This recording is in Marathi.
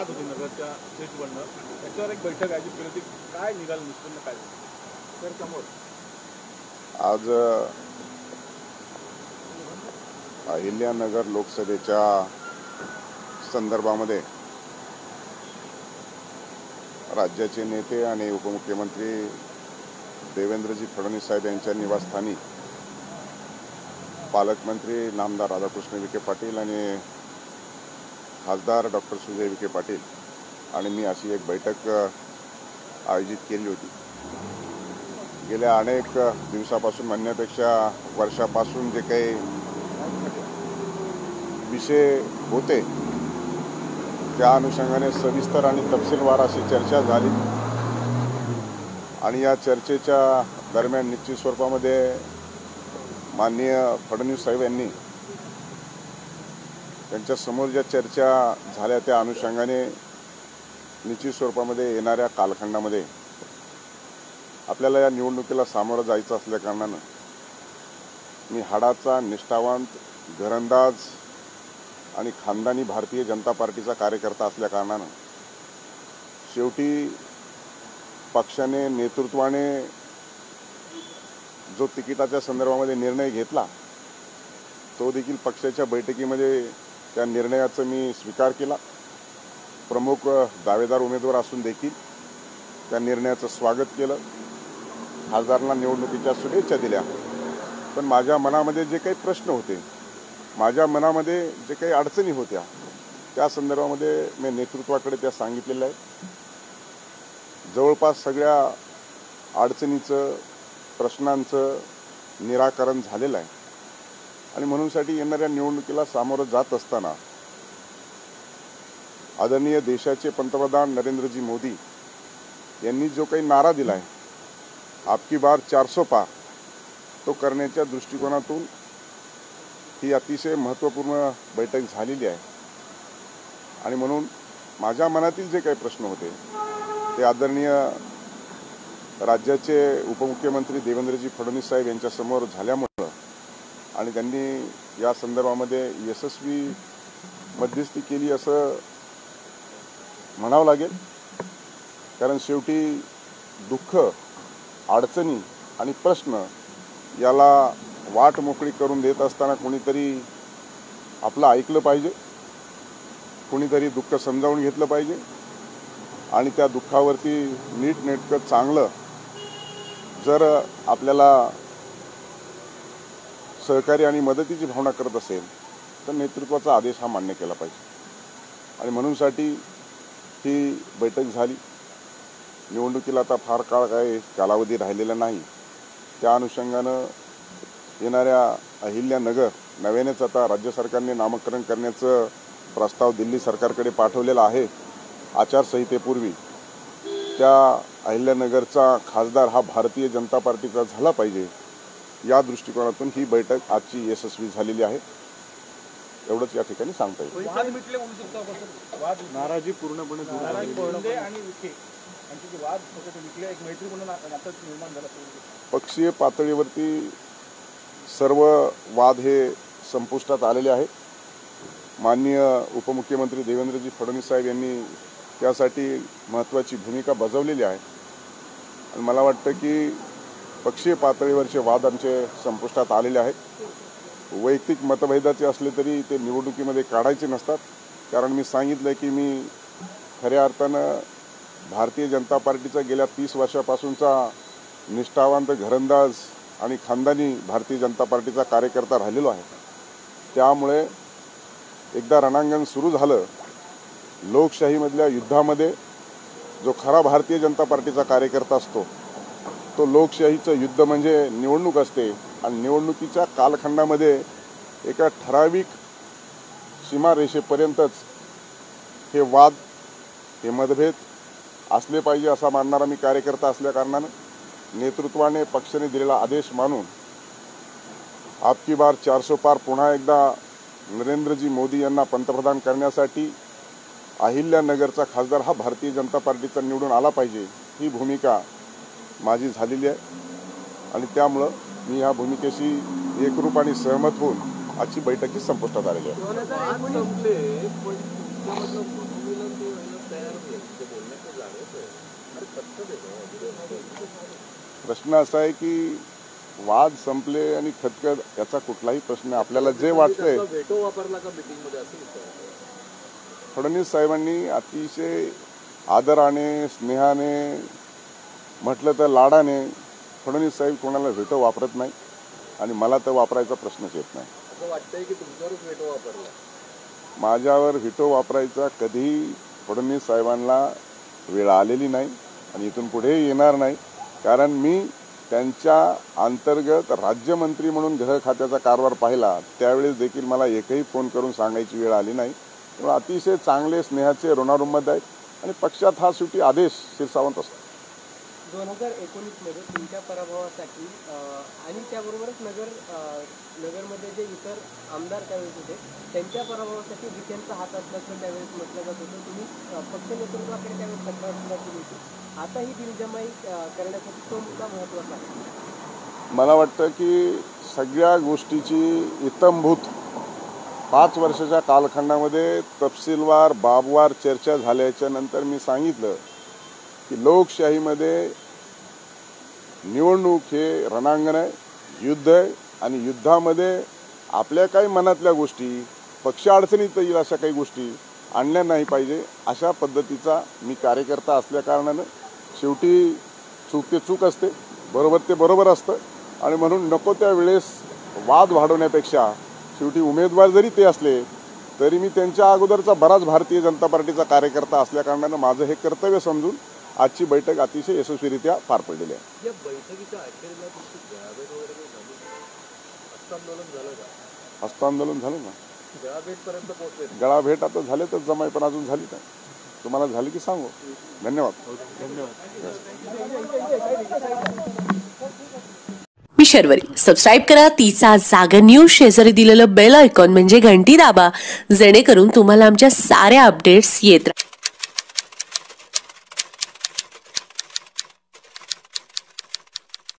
वाद होते नगरच्या सीटवरनं, त्याच्यावर एक बैठक आयोजित केली होती. काय निघालं, निष्पन्न काय तर समोर आज अहिल्यानगर लोकसभेच्या संदर्भामध्ये राज्याचे नेते आणि उपमुख्यमंत्री देवेंद्रजी फडणवीस साहेब यांच्या निवासस्थानी पालकमंत्री नामदार राधाकृष्ण विखे पाटील आणि खासदार डॉक्टर सुजय विखे पाटील आणि मी अशी एक बैठक आयोजित केली होती. गेल्या अनेक दिवसापासून म्हणण्यापेक्षा वर्षापासून जे काही विषय होते त्या अनुषंगाने सविस्तर आणि तपशीलवार अशी चर्चा झाली आणि या चर्चेच्या दरम्यान निश्चित स्वरूपामध्ये माननीय फडणवीस साहेब यांनी त्यांच्या समोर ज्या चर्चा झाल्या त्या अनुषंगाने निश्चित स्वरूपामध्ये येणाऱ्या कालखंडामध्ये आपल्याला या निवडणुकीला सामोरं जायचं असल्या कारणानं मी हाडाचा निष्ठावंत घरंदाज आणि खानदानी भारतीय जनता पार्टीचा कार्यकर्ता असल्या कारणानं शेवटी पक्षाने नेतृत्वाने जो तिकिटाच्या संदर्भामध्ये निर्णय घेतला तो देखील पक्षाच्या बैठकीमध्ये त्या निर्णयाचा मी स्वीकार केला. प्रमुख दावेदार उमेदवार असून देखील त्या निर्णयाचं स्वागत केलं. खासदारांना निवडणुकीच्या शुभेच्छा दिल्या. पण माझ्या मनामध्ये जे काही प्रश्न होते, माझ्या मनामध्ये जे काही अडचणी होत्या त्या संदर्भामध्ये मी नेतृत्वाकडे त्या सांगितलेल्या आहेत. जवळपास सगळ्या अडचणीचं प्रश्नांचं निराकरण झालेलं आहे आणि म्हणूनसाठी येणाऱ्या निवडणुकीला सामोरं जात असताना आदरणीय देशाचे पंतप्रधान नरेंद्रजी मोदी यांनी जो काही नारा दिला आहे आपकी बार 400 पार, तो करण्याच्या दृष्टिकोनातून ही अतिशय महत्त्वपूर्ण बैठक झालेली आहे आणि म्हणून माझ्या मनातील जे काही प्रश्न होते ते आदरणीय राज्याचे उपमुख्यमंत्री देवेंद्रजी फडणवीस साहेब यांच्यासमोर झाल्यामुळं आणि त्यांनी या संदर्भामध्ये यशस्वी मध्यस्थी केली असं म्हणावं लागेल. कारण शेवटी दुःख, अडचणी आणि प्रश्न याला वाट मोकळी करून देत असताना कोणीतरी आपलं ऐकलं पाहिजे, कोणीतरी दुःख समजावून घेतलं पाहिजे आणि त्या दुःखावरती नीटनेटकं चांगलं जर आपल्याला सहकार्य आणि मदतीची भावना करत असेल तर नेतृत्वाचा आदेश हा मान्य केला पाहिजे आणि म्हणूनसाठी ही बैठक झाली. निवडणुकीला आता फार काळ काय कालावधी राहिलेला नाही. त्या अनुषंगानं येणाऱ्या अहिल्यानगर नव्यानेच आता राज्य सरकारने नामकरण करण्याचं प्रस्ताव दिल्ली सरकारकडे पाठवलेला आहे आचारसंहितेपूर्वी. त्या अहिल्यानगरचा खासदार हा भारतीय जनता पार्टीचा झाला पाहिजे या दृष्टिकोनातून ही बैठक आजची यशस्वी झालेली आहे. एवढंच या ठिकाणी सांगता येईल. नाराजी पूर्णपणे पक्षीय पातळीवरती सर्व वाद हे संपुष्टात आलेले आहेत. माननीय उपमुख्यमंत्री देवेंद्रजी फडणवीस साहेब यांनी त्यासाठी महत्त्वाची भूमिका बजावलेली आहे आणि मला वाटतं की पक्षीय पातळीवरचे वाद आमचे संपुष्टात आलेले आहेत. वैयक्तिक मतभेदाचे असले तरी ते निवडणुकीमध्ये काढायचे नसतात. कारण मी सांगितलं की मी खऱ्या अर्थानं भारतीय जनता पार्टीचा गेल्या 30 वर्षापासूनचा निष्ठावंत घरंदाज आणि खानदानी भारतीय जनता पार्टीचा कार्यकर्ता राहिलेलो आहे. त्यामुळे एकदा रणांगण सुरू झालं, लोकशाहीमधल्या युद्धामध्ये जो खरा भारतीय जनता पार्टीचा कार्यकर्ता असतो तो लोकशाहीचं युद्ध म्हणजे निवडणूक असते आणि निवडणुकीच्या कालखंडामध्ये एका ठराविक सीमारेषेपर्यंतच हे वाद, हे मतभेद असले पाहिजे असा मानणारा मी कार्यकर्ता असल्या कारणानं नेतृत्वाने पक्षाने दिलेला आदेश मानून आपकी बार 400 पार पुन्हा एकदा नरेंद्रजी मोदी यांना पंतप्रधान करण्यासाठी अहिल्यानगरचा खासदार हा भारतीय जनता पार्टीचा निवडून आला पाहिजे ही भूमिका माझी झालेली आहे आणि त्यामुळं मी ह्या भूमिकेशी एकरूप आणि सहमत होऊन आजची बैठकी संपुष्टात आलेली आहे. प्रश्न असा आहे की वाद संपले आणि खतखत याचा कुठलाही प्रश्न आपल्याला जे वाटतंय. व्हेटो वापरला का मीटिंगमध्ये असं फडणवीस साहेबांनी अतिशय आदराने स्नेहाने म्हटलं तर लाडाने फडणवीस साहेब कोणाला व्हेटो वापरत नाही आणि मला तर वापरायचा प्रश्नच येत नाही. असं वाटतंय की तुमच्यावरच व्हेटो वापरला. माझ्यावर व्हेटो वापरायचा कधीही फडणवीस साहेबांना वेळ आलेली नाही आणि इथून पुढेही येणार नाही. कारण मी त्यांच्या अंतर्गत राज्यमंत्री म्हणून गृह खात्याचा कारभार पाहिला त्यावेळेस देखील मला एकही फोन करून सांगायची वेळ आली नाही. त्यामुळे अतिशय चांगले स्नेहाचे ऋणानुबंध आहेत आणि पक्षात हा शेवटी आदेश शिरसावंत असतो. 2019 मध्ये तुमच्या पराभवासाठी आणि त्याबरोबरच नगरमध्ये जे इतर आमदार त्यावेळेस होते त्यांच्या पराभवासाठी विखेंचा हात असल्याचं त्यावेळेस म्हटलं जात होतं. तुम्ही पक्ष नेतृत्वाकडे त्यावेळेस तक्रार सुद्धा केली होती. आता ही दिलजमाई करण्यासाठी तो मुद्दा महत्त्वाचा आहे. मला वाटतं की सगळ्या गोष्टीची इत्थंभूत 5 वर्षाच्या कालखंडामध्ये तपशीलवार बाबवार चर्चा झाल्याच्या नंतर मी सांगितलं की लोकशाहीमध्ये निवडणूक हे रणांगण आहे, युद्ध आहे आणि युद्धामध्ये आपल्या काही मनातल्या गोष्टी पक्ष अडचणीत येईल अशा काही गोष्टी आणल्या नाही पाहिजे. अशा पद्धतीचा मी कार्यकर्ता असल्या कारणानं शेवटी चूक ते चूक असते, बरोबर ते बरोबर असतं आणि म्हणून नको त्या वेळेस वाद वाढवण्यापेक्षा शेवटी उमेदवार जरी ते असले तरी मी त्यांच्या अगोदरचा बराच भारतीय जनता पार्टीचा कार्यकर्ता असल्या कारणानं माझं हे कर्तव्य समजून आजची बैठक अतिशय यशस्वीरित्या पार पडलेली आहे. या बैठकीच्या अखेरीला तुमची गळाभेट वगैरे झाली, हस्तांदोलन झालं का? हस्तांदोलन झालं ना, गळाभेटपर्यंत पोहोचले. गळाभेट आता झाले तर जमाई पण अजून झाली नाही. तुम्हाला झाली की सांगू. धन्यवाद. मी शर्वरी. सबस्क्राईब करा तिचा जागर न्यूज. शेजारी दिलेलं बेल आयकॉन म्हणजे घंटी दाबा जेणेकरून तुम्हाला आमच्या साऱ्या अपडेट्स येत राहतील.